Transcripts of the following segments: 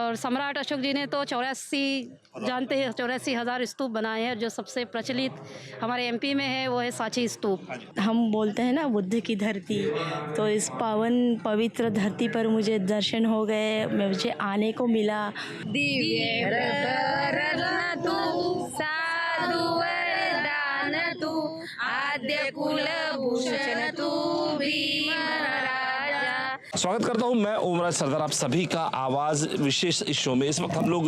और सम्राट अशोक जी ने तो 84 जानते हैं 84,000 स्तूप बनाए हैं। जो सबसे प्रचलित हमारे एमपी में है वो है सांची स्तूप। हम बोलते हैं ना बुद्ध की धरती, तो इस पावन पवित्र धरती पर मुझे दर्शन हो गए, मुझे आने को मिला। दिव्य रत्न तू साधु वरदान तू आद्य कुलभूषण तू भीम राजा। स्वागत करता हूं मैं ओमराज सरदार, आप सभी का आवाज़ विशेष इस शो में। इस वक्त हम लोग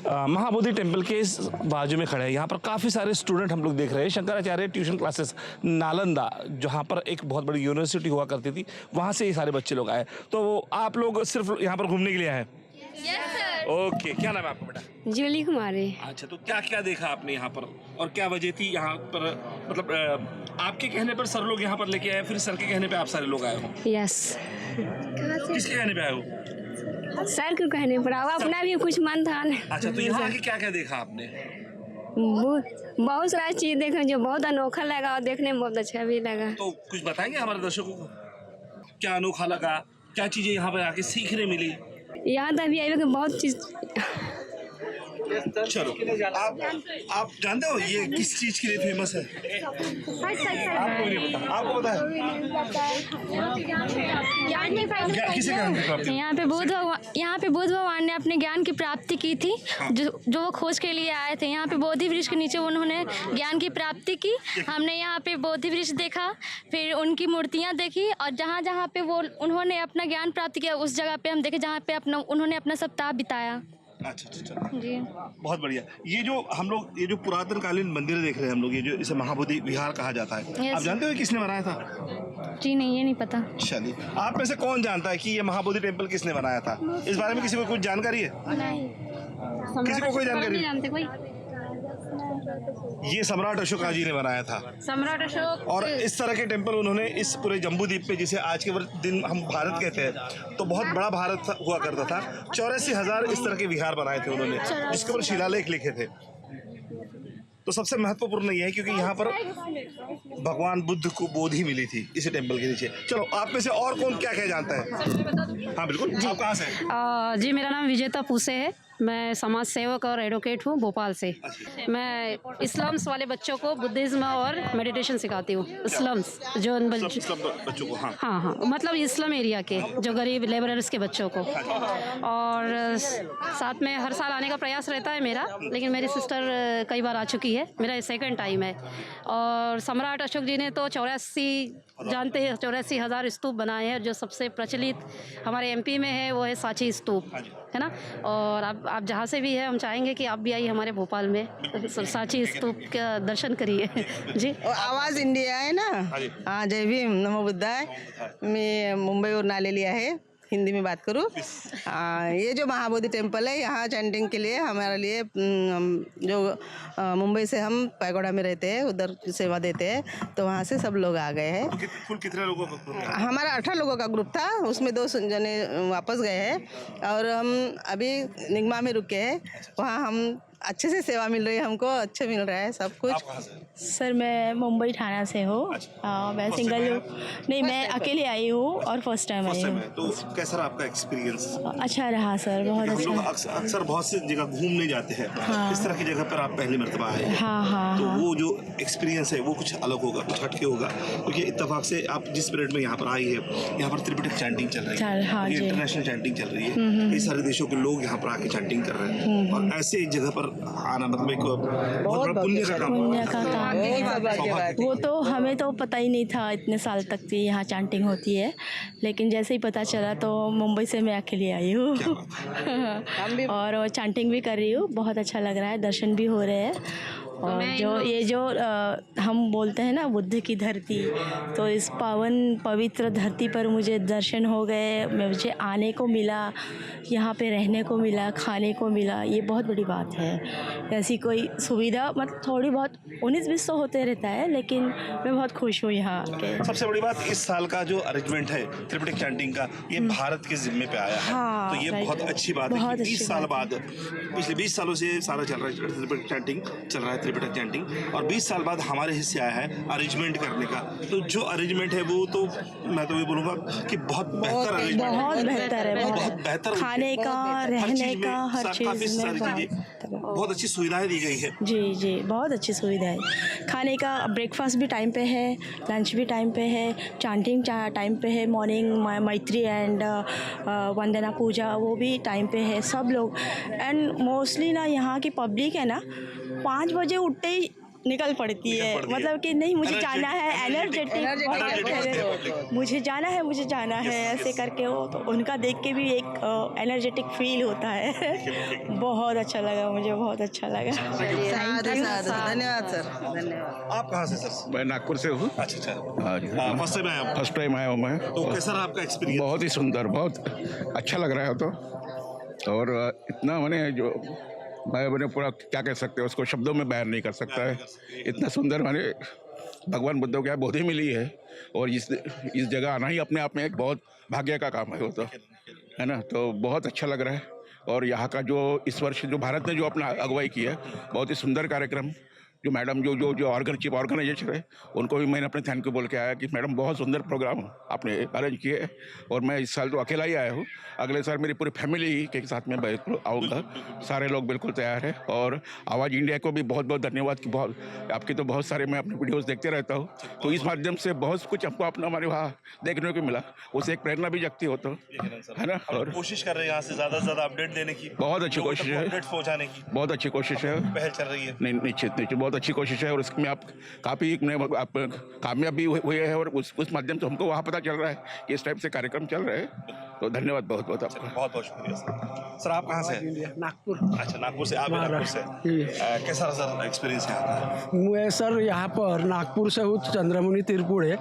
महाबोधि टेम्पल के बाजू में खड़े हैं। यहाँ पर काफ़ी सारे स्टूडेंट हम लोग देख रहे हैं। शंकराचार्य ट्यूशन क्लासेस नालंदा, जहाँ पर एक बहुत बड़ी यूनिवर्सिटी हुआ करती थी, वहाँ से ये सारे बच्चे लोग आए। तो आप लोग सिर्फ यहाँ पर घूमने के लिए आए? ओके, क्या नाम है आपका बेटा? जूली कुमारी। अच्छा, तो क्या क्या देखा आपने यहाँ पर और क्या वजह थी यहाँ पर? मतलब आपके कहने पर सर लोग यहाँ पर लेके आए, फिर सर के कहने पे आप सारे लोग आए हो? यस। किसके कहने पे आए हो? सर को कहने पर अपना भी कुछ मन था। अच्छा, तो यहाँ आके क्या क्या देखा आपने? बहुत सारा चीज देखा जो बहुत अनोखा लगा और देखने में बहुत अच्छा भी लगा। तो कुछ बताएंगे हमारे दर्शकों को, क्या अनोखा लगा, क्या चीजें यहाँ पर आके सीखने मिली? यहाँ तक भी आई बहुत चीज। चलो, आप जानते हो ये किस चीज के लिए फेमस है? आपको नहीं पता? आपको पता है? किसे ज्ञान की प्राप्ति? यहाँ पे बुद्ध भगवान ने अपने ज्ञान की प्राप्ति की थी। जो वो खोज के लिए आए थे, यहाँ पे बोधि वृक्ष के नीचे उन्होंने ज्ञान की प्राप्ति की। हमने यहाँ पे बोधि वृक्ष देखा, फिर उनकी मूर्तियाँ देखी, और जहाँ जहाँ पे वो उन्होंने अपना ज्ञान प्राप्त किया उस जगह पे हम देखे जहाँ पे उन्होंने अपना सप्ताह बिताया। अच्छा जी, बहुत बढ़िया। ये जो पुरातन कालीन मंदिर देख रहे हैं हम लोग, ये जो इसे महाबोधि विहार कहा जाता है, आप जानते हो किसने बनाया था? जी नहीं, ये नहीं पता। चलिए, आप में से कौन जानता है कि ये महाबोधि टेम्पल किसने बनाया था? इस बारे में किसी को कुछ जानकारी है? नहीं, किसी को कोई जानकारी नहीं? जानते कोई? ये सम्राट अशोक जी ने बनाया था। सम्राट अशोक। और इस तरह के टेम्पल उन्होंने इस पूरे जम्बू द्वीप पे, जिसे आज के दिन हम भारत कहते हैं, तो बहुत बड़ा भारत हुआ करता था, 84,000 इस तरह के विहार बनाए थे उन्होंने, जिसके ऊपर शिलालेख लिखे थे। तो सबसे महत्वपूर्ण ये है क्योंकि यहाँ पर भगवान बुद्ध को बोधि मिली थी इसी टेम्पल के नीचे। चलो, आप में से और कौन क्या क्या जानता है? हाँ बिल्कुल, आप कहाँ से हैं? जी, मेरा नाम विजेता पूसे है। मैं समाज सेवक और एडवोकेट हूँ भोपाल से। मैं स्लम्स वाले बच्चों को बुद्धिज्म और मेडिटेशन सिखाती हूँ। स्लम्स जो बच्चों को, हाँ, मतलब इस्लाम एरिया के जो गरीब लेबरर्स के बच्चों को। और साथ में हर साल आने का प्रयास रहता है मेरा, लेकिन मेरी सिस्टर कई बार आ चुकी है, मेरा 2nd टाइम है। और सम्राट अशोक जी ने तो 84 जानते हैं 84,000 स्तूप बनाए हैं। जो सबसे प्रचलित हमारे एमपी में है वो है सांची स्तूप, है ना। और आप जहाँ से भी है, हम चाहेंगे कि आप भी आइए हमारे भोपाल में, सांची स्तूप का दर्शन करिए। जी, आवाज इंडिया है ना। हाँ, जय भीम, नमो बुद्धाय। मैं मुंबई और नालेली आहे, हिंदी में बात करूँ। ये जो महाबोधि टेम्पल है, यहाँ चैंटिंग के लिए हमारे लिए जो मुंबई से हम पैगोड़ा में रहते हैं, उधर सेवा देते हैं, तो वहाँ से सब लोग आ गए हैं। तो कुल कितने लोगों का ग्रुप है? हमारा 18 लोगों का ग्रुप था, उसमें 2 जने वापस गए हैं, और हम अभी निगमा में रुके हैं। वहाँ हम अच्छे से सेवा मिल रही है, हमको अच्छे मिल रहा है सब कुछ। सर, मैं मुंबई थाना से हूँ। मैं सिंगल हूँ, नहीं, मैं अकेले आई हूँ और फर्स्ट टाइम आई हूँ। तो कैसा रहा आपका एक्सपीरियंस? अच्छा रहा सर, बहुत हम लोग अच्छा। अक्सर बहुत सी जगह घूमने जाते हैं, इस तरह की जगह पर आप पहली मर्तबा आए हैं। हाँ। तो वो जो एक्सपीरियंस है वो कुछ अलग होगा, कुछ हटके होगा, क्योंकि इत्तेफाक से आप जिस पीरियड में यहाँ पर आई है, यहाँ पर त्रिपिटक चैंटिंग चल रही है, इंटरनेशनल चैंटिंग चल रही है, कई सारे देशों के लोग यहाँ पर आके चैंटिंग कर रहे हैं, और ऐसे एक जगह पर आना मतलब एक बहुत बड़ा पुण्य का काम। वो तो हमें तो पता ही नहीं था इतने साल तक कि यहाँ चैंटिंग होती है, लेकिन जैसे ही पता चला तो मुंबई से मैं अकेले आई हूँ। और चैंटिंग भी कर रही हूँ, बहुत अच्छा लग रहा है, दर्शन भी हो रहे हैं। और जो हम बोलते हैं ना बुद्ध की धरती, तो इस पावन पवित्र धरती पर मुझे दर्शन हो गए, मुझे आने को मिला, यहाँ पे रहने को मिला, खाने को मिला, ये बहुत बड़ी बात है। ऐसी कोई सुविधा मतलब थोड़ी बहुत 19-20 तो होते रहता है, लेकिन मैं बहुत खुश हूँ यहाँ आके। सबसे बड़ी बात, इस साल का जो अरेंजमेंट है त्रिपिटक चैंटिंग का, ये भारत के जिम्मे पे आया है। हाँ, तो ये बहुत अच्छी बात है कि 20 साल बाद, पिछले 20 सालों से सारा चल रहा है, त्रिपिटक चैंटिंग चल रहा है त्रिपिटक चैंटिंग, और 20 साल बाद हमारे हिस्से आया है अरेंजमेंट करने का। तो जो अरेंजमेंट है वो तो मैं तो ये बोलूँगा कि बहुत बेहतर अरेंजमेंट है, बहुत बेहतर है, बहुत बेहतर खाने का, रहने का, हर काफ़ी चीज़ सारी में चीज़ें, बहुत अच्छी सुविधाएं दी गई है। जी जी, बहुत अच्छी सुविधा है। खाने का ब्रेकफास्ट भी टाइम पे है, लंच भी टाइम पे है, चांटिंग टाइम पे है, मॉर्निंग मैत्री एंड वंदना पूजा वो भी टाइम पे है, सब लोग। एंड मोस्टली ना यहाँ की पब्लिक है ना 5 बजे उठते ही निकल पड़ती है, मतलब कि नहीं मुझे जाना है, एनर्जेटिक, मुझे जाना है ऐसे करके वो, तो उनका देख के भी एक एनर्जेटिक फील होता है। बहुत अच्छा लगा, मुझे बहुत अच्छा लगा। धन्यवाद सर, धन्यवाद। आप कहाँ से सर? मैं नागपुर से हूँ। अच्छा, हाँ जी, फर्स्ट टाइम आए आप? फर्स्ट टाइम आया हूँ मैं। तो कैसा रहा आपका एक्सपीरियंस? बहुत ही सुंदर, बहुत अच्छा लग रहा है तो। और इतना मैंने जो मैंने पूरा क्या कह सकते हैं उसको शब्दों में बयान नहीं कर सकता है, इतना सुंदर मैंने भगवान बुद्ध को क्या बोधि मिली है। और इस जगह आना ही अपने आप में एक बहुत भाग्य का काम है वो, तो है ना। तो बहुत अच्छा लग रहा है। और यहाँ का जो इस वर्ष जो भारत ने जो अपना अगुवाई की है, बहुत ही सुंदर कार्यक्रम। जो मैडम जो चीफ ऑर्गेनाइजेशन है उनको भी मैंने अपने थैंक यू बोल के आया कि मैडम बहुत सुंदर प्रोग्राम आपने अरेंज किए। और मैं इस साल तो अकेला ही आया हूँ, अगले साल मेरी पूरी फैमिली के साथ में बिल्कुल आऊँगा। सारे लोग बिल्कुल तैयार हैं। और आवाज़ इंडिया को भी बहुत बहुत धन्यवाद कि बहुत आपकी तो बहुत सारे मैं अपने वीडियोज़ देखते रहता हूँ, तो इस माध्यम से बहुत कुछ हमको अपना हमारे वहाँ देखने को मिला, उससे एक प्रेरणा भी जगती हो, तो है ना। और कोशिश कर रहे हैं यहाँ से ज़्यादा से ज़्यादा अपडेट देने की, बहुत अच्छी कोशिश है, अपडेट पहुँचाने की बहुत अच्छी कोशिश है, पहल चल रही है। नहीं निश्चित बहुत अच्छी कोशिश है। और इसमें आप काफ़ी आप कामयाब भी हुए हैं। और उस माध्यम से हमको वहाँ पता चल रहा है कि इस टाइप से कार्यक्रम चल रहे हैं। तो धन्यवाद बहुत बहुत आपका। बहुत बहुत शुक्रिया सर। सर आप कहाँ से हैं? नागपुर। अच्छा, नागपुर से। आप भी नागपुर से? कैसा रहा सर एक्सपीरियंस यहाँ का? मैं सर यहाँ पर नागपुर से हूँ, चंद्रमुनि तिरपुड़े।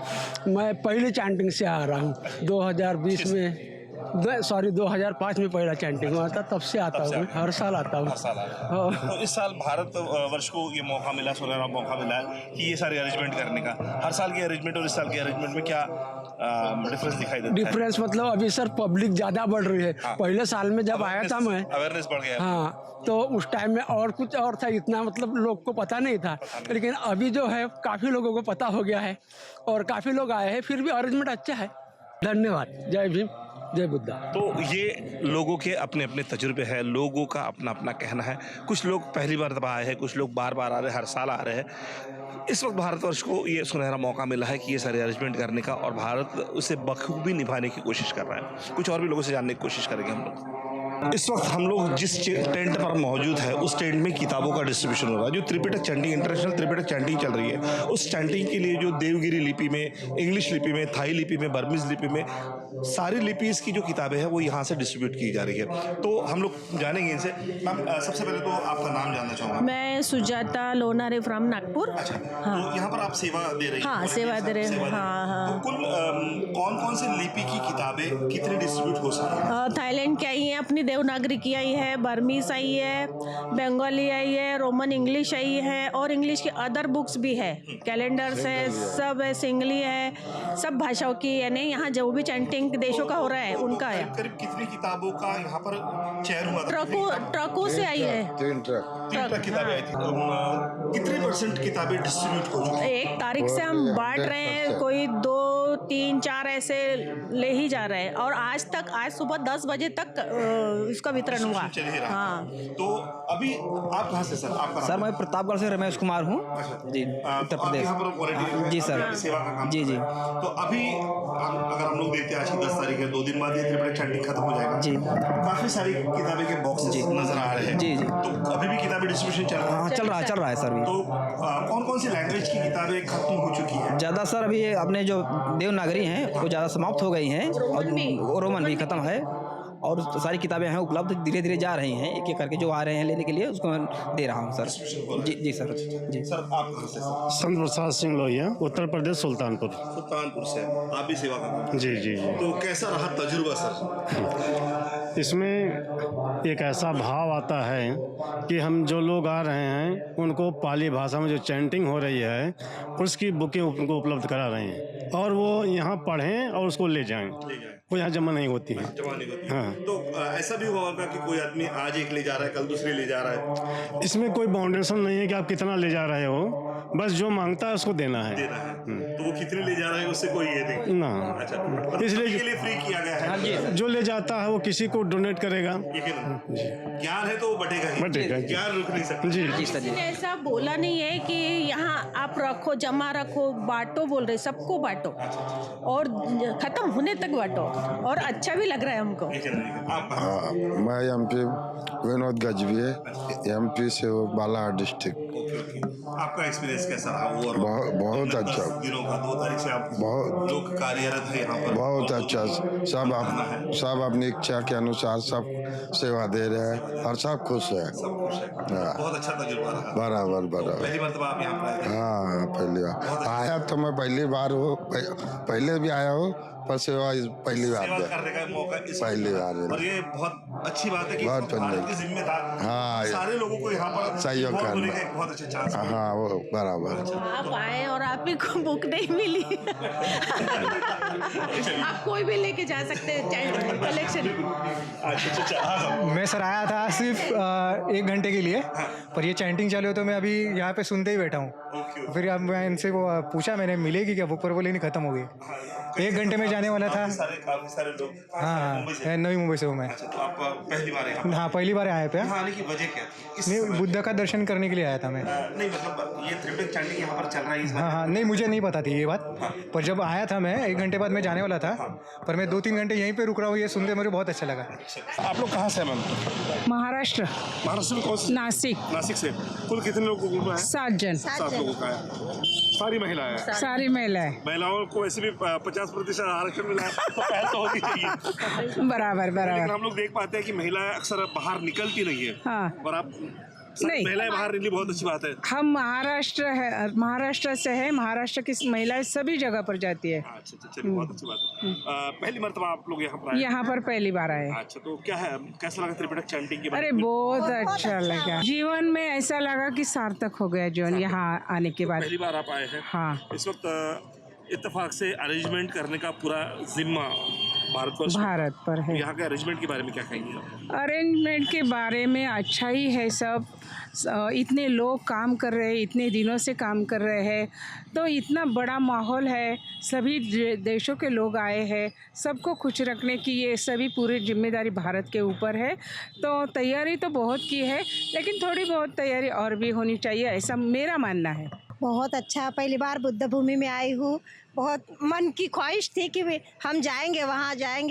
मैं पहले चैंटिंग से आ रहा हूँ 2020 में, 2005 में पहला चैंटिंग हुआ था, तब से आता हूँ, हर साल आता हूँ। तो इस साल भारत वर्ष को ये मौका मिला, सुनहरा मौका मिला है कि ये सारे अरेंजमेंट करने का। हर साल के अरेंजमेंट और इस साल के अरेंजमेंट में क्या डिफरेंस दिखाई देता है? डिफरेंस मतलब अभी सर पब्लिक ज़्यादा बढ़ रही है। पहले साल में जब आया था मैं, अवेयरनेस बढ़ गया। हाँ, तो उस टाइम में और कुछ और था, इतना मतलब लोग को पता नहीं था। लेकिन अभी जो है काफ़ी लोगों को पता हो गया है और काफ़ी लोग आए हैं, फिर भी अरेंजमेंट अच्छा है। धन्यवाद। जय भीम, जय बुद्धा। तो ये लोगों के अपने अपने तजुर्बे हैं, लोगों का अपना अपना कहना है। कुछ लोग पहली बार दबा आए हैं, कुछ लोग बार बार आ रहे हैं, हर साल आ रहे हैं। इस वक्त भारतवर्ष को ये सुनहरा मौका मिला है कि ये सारे अरेंजमेंट करने का, और भारत उसे बखूबी निभाने की कोशिश कर रहा है। कुछ और भी लोगों से जानने की कोशिश करेंगे हम लोग। इस वक्त हम लोग जिस टेंट पर मौजूद है उस टेंट में किताबों का डिस्ट्रीब्यूशन हो रहा है। जो Tripitaka chanting, international Tripitaka chanting चल रही है, उस चैंटिंग के लिए जो देवगिरी लिपि में, इंग्लिश लिपि में, थाई लिपि में, बर्मीज लिपि में, सारी लिपीज़ की जो किताबें हैं वो यहाँ से डिस्ट्रीब्यूट की जा रही है। तो हम लोग जानेंगे इनसे। मैम, सबसे पहले तो आपका नाम जानना चाहूँगा। मैं सुजाता लोनारे फ्रॉम नागपुर। अच्छा, हाँ। तो यहाँ पर आप सेवा दे रही हैं? हाँ, सेवा दे रहे हैं। हाँ हाँ। तो कुल कौन कौन सी लिपि की किताबें कितनी डिस्ट्रीब्यूट हो सकती हैं? थाईलैंड की आई है, अपनी देवनागरी की आई है, बर्मीस आई है, बंगाली आई है, रोमन इंग्लिश आई है, और इंग्लिश की अदर बुक्स भी है, कैलेंडर्स है, सब है, सिंगली है, सब भाषाओं की, यानी यहाँ जो भी चैंटिंग देशों का हो रहा है उनका है। करीब कितनी किताबों का यहाँ पर चयन हुआ था? ट्रकों से आई है। 3 ट्रक किताबें आई थी। कितने % किताबें डिस्ट्रीब्यूट हो चुकी हैं? 1 तारीख से हम बांट रहे हैं, कोई 2, 3, 4 ऐसे ले ही जा रहे हैं। और आज सुबह 10 बजे तक इसका वितरण हुआ। चल ही रहा। हाँ। तो अभी आप कहाँ से सर? आपका सर मैं प्रतापगढ़ से रमेश कुमार हूँ जी, उत्तर प्रदेश। यहाँ पर volunteer जी सर, सेवा का काम जी जी। तो अभी अगर हम लोग देखते हैं आज की 10 तारीख है, 2 दिन बाद ये त्रिपिटक चैंटिंग खत्म हो जाएगा जी। काफी सारी किताबें के बॉक्सेस नजर आ रहे हैं। जी जी। तो अभी भी किताबें डिस्ट्रीब्यूशन चल रहा है? हाँ चल रहा है सर। तो कौन कौन सी लैंग्वेज की किताबें खत्म हो चुकी है? ज़्यादा सर अभी अपने जो देवनागरी हैं वो ज़्यादा समाप्त हो गई हैं, और रोमन भी खत्म है, और सारी किताबें हैं उपलब्ध, धीरे धीरे जा रही हैं, एक एक करके जो आ रहे हैं लेने के लिए उसको मैं दे रहा हूँ सर। जी जी सर। जी सर आप कहाँ से? संत प्रसाद सिंह लोहिया, उत्तर प्रदेश, सुल्तानपुर। सुल्तानपुर से आप भी सेवा का काम? जी जी जी। तो कैसा रहा तजुर्बा सर? इसमें एक ऐसा भाव आता है कि हम जो लोग आ रहे हैं उनको पाली भाषा में जो चैंटिंग हो रही है उसकी बुकें उनको उपलब्ध करा रहे हैं, और वो यहाँ पढ़ें और उसको ले जाएं। वो यहाँ जमा नहीं होती है। जवानी होती है। हाँ। तो ऐसा भी होगा कि कोई आदमी आज एक ले जा रहा है, कल दूसरे ले जा रहा है? इसमें कोई बाउंडेशन नहीं है कि आप कितना ले जा रहे हो, बस जो मांगता है उसको देना है। देना है। तो वो कितने ले जा रहा है उससे कोई ये नहीं। ना अच्छा, मतलब इसलिए सभी के लिए फ्री किया गया है। जो ले जाता है वो किसी को डोनेट करेगा। यकीनन ज्ञान है तो वो बटेगा ही। बटेगा। ज्ञान रुक नहीं सकता। जी किसी ने ऐसा बोला नहीं है कि यहाँ आप रखो, जमा रखो, बांटो बोल रहे, सबको बांटो और खत्म होने तक बांटो, और अच्छा भी लग रहा है हमको। मैं एमपी विनोद गजबी, एमपी से वो बालाघाट डिस्ट्रिक्ट। आपका एक्सपीरियंस कैसा रहा? वो और बहुत अच्छा। 10 दिनों का 2 तारीख से आप बहुत लोग कार्यरत है यहाँ पर। बहुत अच्छा। सब अपनी इच्छा के अनुसार सब सेवा दे रहे हैं और सब खुश है। हाँ। बहुत अच्छा तजुर्बा रहा। बराबर पहली मर्तबा आप यहाँ पर आए थे? हाँ पहली बार आया तो मैं पहली बार हूँ, पहले भी आया हूँ पर सेवा पहली बार सेवा है। करने का मौका पहली बार है। और ये बहुत अच्छी बात है कि बहुत भारत के जिम्मेदार हाँ, सारे लोगों को यहाँ पर सहयोग involve होने करना। का एक बहुत अच्छा चांस है। हाँ वो बराबर। आप आए और आप ही को बुक नहीं मिली। आप कोई भी लेके जा सकते हैं कलेक्शन। अच्छा। मैं सर आया था सिर्फ 1 घंटे के लिए, पर ये चैंटिंग चालू है तो मैं अभी यहाँ पे सुनते ही बैठा हूँ। फिर अब मैं इनसे वो पूछा, मैंने मिलेगी क्या, ऊपर बोले नहीं, खत्म हो गई। 1 घंटे में जाने वाला था। काफी सारे लोग हाँ, नवी मुंबई से हूँ मैं। अच्छा, तो आप पहली बार यहाँ हाँ पहली बार आया पे। यहाँ आने की वजह क्या थी? इस नहीं, समय? बुद्ध का दर्शन करने के लिए आया था मैं। नहीं मतलब ये त्रिपिटक चैंटिंग यहाँ पर चल रहा है इस बार? हाँ, नहीं मुझे नहीं पता थी ये बात, पर जब आया था मैं 1 घंटे बाद मैं जाने वाला था, पर मैं 2-3 घंटे यहीं पे रुक रहा हूँ, ये सुनते मुझे बहुत अच्छा लगा। आप लोग कहाँ से हैं मैम? महाराष्ट्र, महाराष्ट्र में कौन से? नासिक। नासिक से। कुल कितने लोगों को है? 7 जन, 7 लोगों का है। सारी महिलाएं हैं? सारी महिलाएं। महिलाओं को वैसे भी 50% आरक्षण मिला है तो पहल तो होनी चाहिए। बराबर लेकिन हम लोग देख पाते हैं कि महिलाएं अक्सर बाहर निकलती नहीं है। हाँ। और आप नहीं। महिलाएं बाहर निकली, बहुत अच्छी बात है। हम महाराष्ट्र से है, महाराष्ट्र की महिलाएं सभी जगह पर जाती है। अच्छा, चलिए बहुत अच्छी बात है। पहली मर्तबा आप लोग यहाँ पर आए? यहाँ पर पहली बार आए। अच्छा, तो क्या है, कैसा लगा त्रिपिटक चैंटिंग के बारे अरे में? बहुत अच्छा लगा, जीवन में ऐसा लगा कि सार्थक हो गया जीवन यहाँ आने के बाद। पहली बार आप आए हैं? हाँ। इस वक्त इत्तेफाक से अरेंजमेंट करने का पूरा जिम्मा भारत पर है। यहाँ के अरेंजमेंट के बारे में क्या कहेंगे आप? अरेंजमेंट के बारे में अच्छा ही है सब। इतने लोग काम कर रहे हैं, इतने दिनों से काम कर रहे हैं, तो इतना बड़ा माहौल है, सभी देशों के लोग आए हैं, सबको खुश रखने की ये सभी पूरी जिम्मेदारी भारत के ऊपर है। तो तैयारी तो बहुत की है, लेकिन थोड़ी बहुत तैयारी और भी होनी चाहिए, ऐसा मेरा मानना है। बहुत अच्छा, पहली बार बुद्ध भूमि में आई हूँ। बहुत मन की ख्वाहिश थी कि हम जाएंगे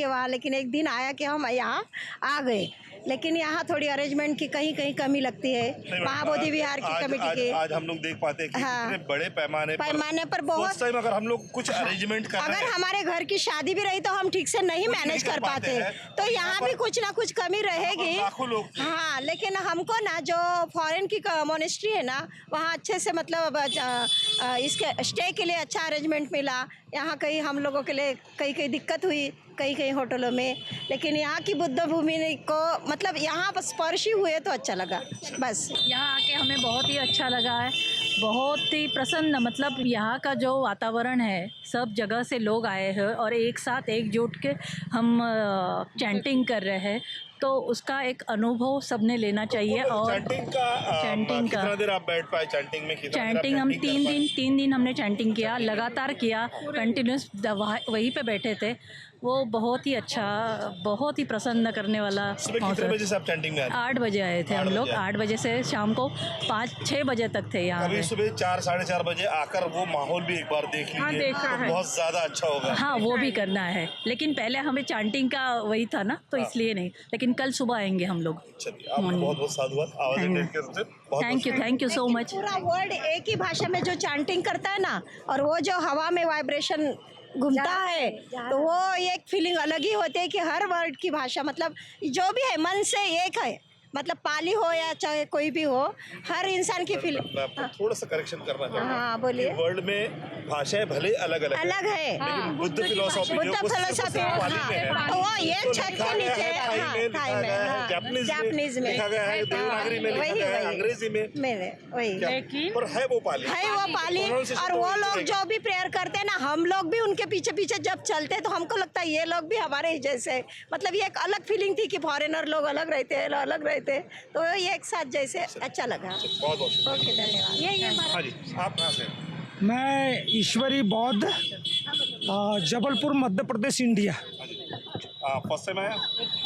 वहाँ, लेकिन एक दिन आया कि हम यहाँ आ गए। लेकिन यहाँ थोड़ी अरेंजमेंट की कहीं कहीं कमी लगती है, महाबोधि विहार की कमेटी के। आज हम लोग देख पाते हैं कि हाँ, इतने बड़े पैमाने पर बहुत टाइम अगर हम लोग कुछ अरेंजमेंट कर अगर हमारे घर की शादी भी रही तो हम ठीक से नहीं मैनेज कर पाते, तो यहाँ भी कुछ ना कुछ कमी रहेगी। हाँ, लेकिन हमको ना जो फॉरेन की मोनेस्ट्री है ना, वहाँ अच्छे से मतलब इसके स्टे के लिए अच्छा अरेंजमेंट मिला। यहाँ कहीं हम लोगों के लिए कहीं दिक्कत हुई, कहीं होटलों में, लेकिन यहाँ की बुद्ध भूमि को मतलब यहाँ स्पर्श ही हुए तो अच्छा लगा। बस यहाँ आके हमें बहुत ही अच्छा लगा है, बहुत ही प्रसन्न, मतलब यहाँ का जो वातावरण है, सब जगह से लोग आए हैं और एक साथ एकजुट के हम चैंटिंग कर रहे हैं, तो उसका एक अनुभव सबने लेना चाहिए। और चैंटिंग का कितना देर आप बैठ पाए चैंटिंग में? चैंटिंग हम 3 दिन हमने चैंटिंग किया, लगातार किया, कंटिन्यूस वहीं पे बैठे थे। वो बहुत ही अच्छा, बहुत ही प्रसन्न करने वाला। कितने बजे से आप चैंटिंग में आए? 8 बजे आए थे हम लोग, 8 बजे से शाम को 5-6 बजे तक थे यहाँ पे। सुबह 4-4:30 बजे आकर वो माहौल भी एक बार देख लीजिए। हाँ, देखा है। बहुत ज्यादा अच्छा होगा। हाँ, वो भी करना है, लेकिन पहले हमें चैंटिंग का वही था ना, तो इसलिए नहीं, लेकिन कल सुबह आएंगे हम लोग। चलिए, आपको बहुत बहुत साधुवाद। Thank you so much. पूरा वर्ल्ड एक ही भाषा में जो चैंटिंग करता है ना, और वो जो हवा में वाइब्रेशन घूमता है, तो वो एक फीलिंग अलग ही होती है कि हर वर्ड की भाषा मतलब जो भी है मन से एक है, मतलब पाली हो या चाहे कोई भी हो, हर इंसान की फीलिंग। मैं आपको थोड़ा सा करेक्शन करना चाहूँगा। हाँ, बोलिए। कि वर्ल्ड में भाषाएं भले अलग अलग अलग है, लेकिन बुद्ध फिलोसॉफी बुद्ध फिलोसॉफी, वो ये छत के नीचे, थाई में, जापानीज में लिखा गया है, देवनागरी में लिखा गया है, अंग्रेजी में वही पर है वो पाली, और वो लोग जो भी प्रेयर करते हैं ना, हम लोग भी उनके पीछे पीछे जब चलते हैं तो हमको लगता है ये लोग भी हमारे ही जैसे, मतलब ये एक अलग फीलिंग थी कि फॉरेनर लोग अलग रहते हैं, अलग रहते हैं, तो ये एक साथ जैसे अच्छा लगा। बहुत बहुत ओके, धन्यवाद। हाँ जी, आप कहाँ से? मैं ईश्वरी बौद्ध, Jabalpur Madhya Pradesh, India. First time आया?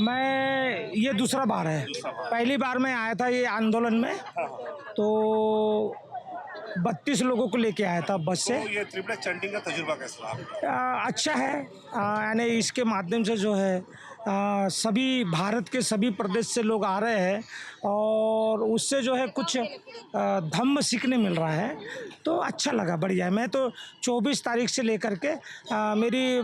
मैं ये दूसरा बार है। पहली बार मैं आया था ये आंदोलन में, तो 32 लोगों को लेके आया था बस से। तो ये ट्रिपलेट चैंटिंग का तजुर्बा कैसा रहा? अच्छा है, यानी इसके माध्यम से जो है सभी भारत के सभी प्रदेश से लोग आ रहे हैं और उससे जो है कुछ धम्म सीखने मिल रहा है, तो अच्छा लगा, बढ़िया है। मैं तो 24 तारीख से लेकर के मेरी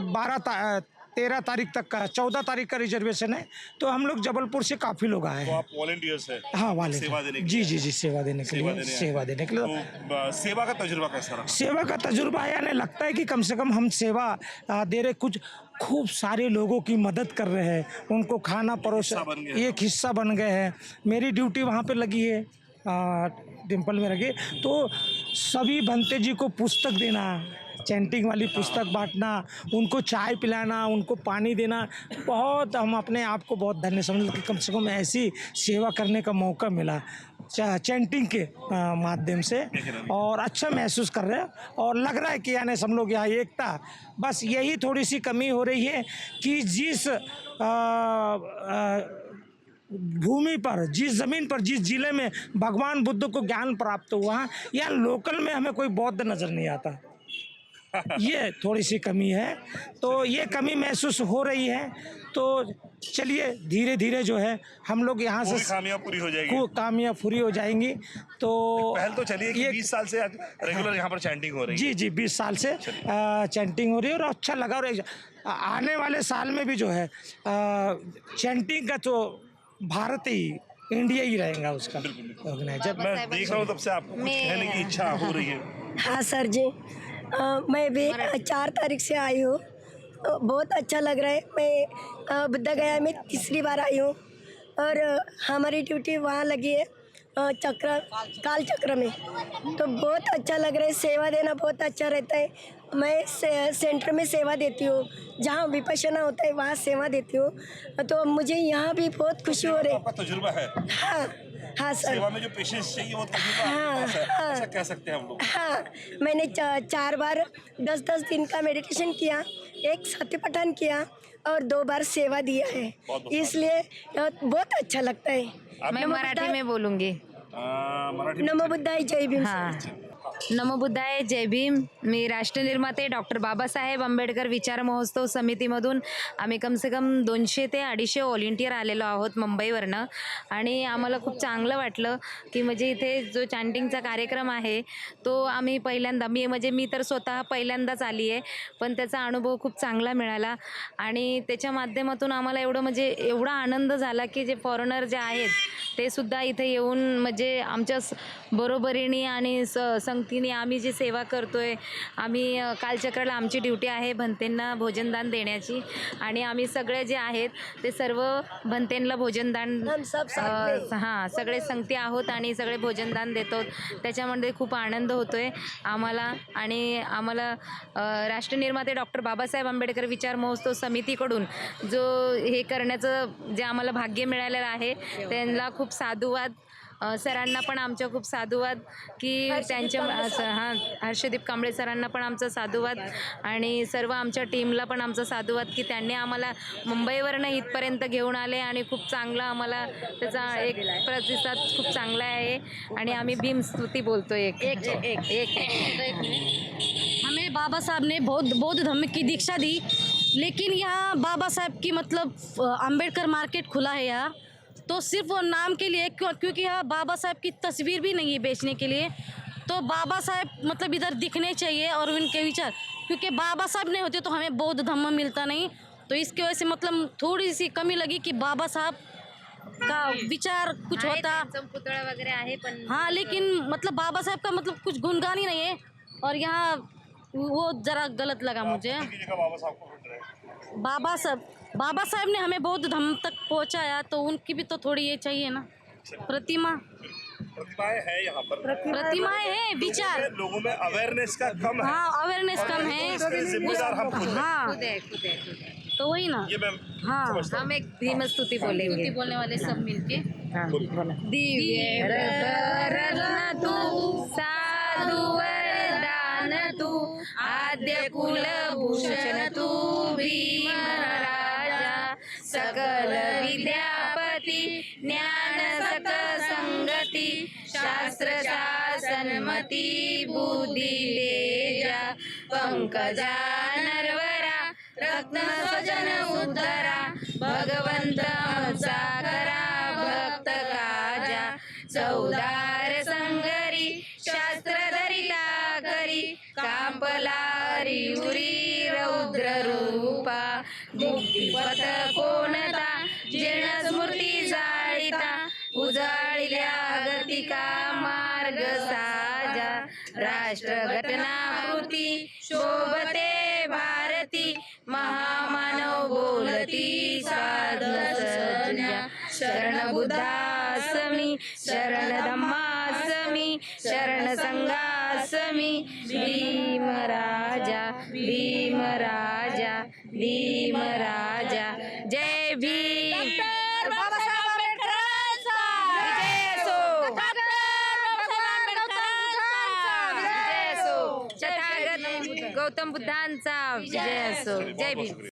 13 तारीख तक का 14 तारीख का रिजर्वेशन है, तो हम लोग जबलपुर से काफ़ी लोग आए तो हैं। आप वॉलंटियर्स हैं? हाँ, वाले सेवा देने के जी, सेवा देने के लिए। तो सेवा का तजुर्बा कैसा रहा? सेवा का तजुर्बा यानी लगता है कि कम से कम हम सेवा दे रहे, कुछ खूब सारे लोगों की मदद कर रहे हैं, उनको खाना परोस, एक हिस्सा बन गए हैं। मेरी ड्यूटी वहाँ पे लगी है, टेम्पल में लगी, तो सभी भंते जी को पुस्तक देना, चैंटिंग वाली पुस्तक बांटना, उनको चाय पिलाना, उनको पानी देना, बहुत हम अपने आप को बहुत धन्य समझ कि कम से कम ऐसी सेवा करने का मौका मिला चैंटिंग के माध्यम से, और अच्छा महसूस कर रहे हैं। और लग रहा है कि यानी हम लोग यहाँ एकता, बस यही थोड़ी सी कमी हो रही है कि जिस भूमि पर, जिस ज़मीन पर, जिस जिले में भगवान बुद्ध को ज्ञान प्राप्त हुआ, या लोकल में हमें कोई बौद्ध नज़र नहीं आता, ये थोड़ी सी कमी है, तो ये कमी महसूस हो रही है। तो चलिए धीरे धीरे जो है हम लोग यहाँ से कामयाब पूरी हो जाएगी, कामयाब पूरी हो जाएंगी। तो पहल तो चलिए कि 20 साल से रेगुलर यहाँ पर चैंटिंग हो रही है। जी 20 साल से चैंटिंग हो रही है और अच्छा लगा। और आने वाले साल में भी जो है चैंटिंग का तो भारत ही, इंडिया ही रहेगा उसका ऑर्गेनाइजर। मैं देख रहा हूँ तब से आपको कुछ कहने की इच्छा हो रही है। हाँ सर जी, मैं भी 4 तारीख से आई हूँ, बहुत अच्छा लग रहा है। मैं बुद्ध गया में तीसरी बार आई हूँ और हमारी ड्यूटी वहाँ लगी है काल चक्र में, तो बहुत अच्छा लग रहा है। सेवा देना बहुत अच्छा रहता है। मैं सेंटर में सेवा देती हूँ, जहाँ विपश्यना होता है वहाँ सेवा देती हूँ, तो मुझे यहाँ भी बहुत खुशी हो रही है। आपका तजुर्बा है? हाँ सर। सेवा में जो पेशेंस चाहिए वो तजुर्बा आपके पास है, ऐसा कह सकते हैं हम लोग। हाँ, मैंने 4 बार 10-10 दिन का मेडिटेशन किया, एक सत्य पठन किया और 2 बार सेवा दिया है, इसलिए बहुत अच्छा लगता है। मैं मराठी में बोलूँगी। नमो बुद्धाय जय भीम। हाँ, नमो बुद्धाय जय भीम। मी राष्ट्र निर्माते डॉक्टर बाबासाहेब आंबेडकर विचार महोत्सव समितीमधून आम्ही कम से कम 200 ते 250 व्हॉलेंटियर आलेलो आहोत मुंबईवरनं, आणि आम्हाला खूप चांगलं वाटलं की म्हणजे इथे जो चॅन्टिंगचा कार्यक्रम आहे तो आम्ही पहिल्यांदा, मी तर स्वतः पहिल्यांदाच आली आहे, पण त्याचा अनुभव खूप चांगला मिळाला आणि त्याच्या माध्यमातून आम्हाला एवढा आनंद झाला की जे फॉरेनर जे आहेत ते सुद्धा इथे येऊन म्हणजे आमच्या बरोबरीने आणि संगतीने आम्ही जी सेवा करतोय, आम्ही कालचक्राला आमची ड्युटी आहे भंतेंना भोजनदान देण्याची, आणि आम्ही सगळे जे आहेत ते सर्व भंतेंना भोजनदान, हां सगळे संगती आहोत आणि सगळे भोजनदान देतो, त्याच्यामध्ये खूप आनंद होतोय आम्हाला। आणि आम्हाला राष्ट्र निर्माते डॉक्टर बाबासाहेब आंबेडकर विचार महोत्सव समितीकडून जो हे करण्याचं जे आम्हाला भाग्य मिळालेलं आहे त्यांना खूप साधुवाद, सरांना पण आमच्या खूप साधुवाद की त्यांच्या, हां हर्षदीप कांबळे सरांना पण आमचा साधुवाद आणि सर्व आमच्या टीमला पण आमचा साधुवाद की त्यांनी आम्हाला मुंबईवरनं इथपर्यंत घेऊन आले आणि खूप चांगला आम्हाला त्याचा एक प्रतिसाद खूप चांगला आहे आणि आम्ही भीम स्तुती बोलतो एक हमें बाबा साहब ने बौद्ध धर्म की दीक्षा दी, लेकिन यहाँ बाबा साहब की मतलब अंबेडकर मार्केट खुला है यहाँ, तो सिर्फ वो नाम के लिए, क्योंकि यहाँ बाबा साहब की तस्वीर भी नहीं है बेचने के लिए, तो बाबा साहब मतलब इधर दिखने चाहिए और उनके विचार, क्योंकि बाबा साहब नहीं होते तो हमें बौद्ध धम्म मिलता नहीं, तो इसकी वजह से मतलब थोड़ी सी कमी लगी कि बाबा साहब का विचार कुछ होता। पुतळा वगैरे आहे पण हाँ लेकिन मतलब बाबा साहब का मतलब कुछ गुणगान ही नहीं है और यहाँ वो ज़रा गलत लगा मुझे। बाबा साहब ने हमें बहुत हम तक पहुँचाया तो उनकी भी तो थोड़ी ये चाहिए ना प्रतिमाएं है यहाँ पर, प्रतिमाएं हैं, विचार लोगों में अवेयरनेस का कम है। हाँ अवेयरनेस कम है। जिम्मेदार हम खुद हैं। हाँ खुद है खुद है खुद है। तो वही ना। ये मैं हाँ हम एक भीम स्तुति बोलेंगे बोलने वाले सब मिलके दिव्य रत्न तू साधु वरदान तू आद्य कुलभूषण तू भीम राजा सकल विद्यापती ज्ञान सक संगती शास्त्र शासनमती बुद्धि तेजा पंकजा नरवरा रत्न स्वजन उद्धरा भगवंत सागरा भक्त काजा चौदार संगरी शास्त्र धरिता करी कांपलारी उरी रौद्र रूपा मुक्तिपथ कोणता जीर्ण स्मृती जाळिता उजाळिल्या गतिका मार्ग साजा राष्ट्र घटना कृती शोभते भारती महामानव बोलती साधन सज्जा शरण बुद्धासमी शरण धम्मासमी शरण संघासमी भीम राजा भीम राजा भीम राजा जय भीम बाबासाहेब आंबेडकरांचा विजय असो विजय असो तथागत गौतम बुद्धांचा विजय असो जय भीम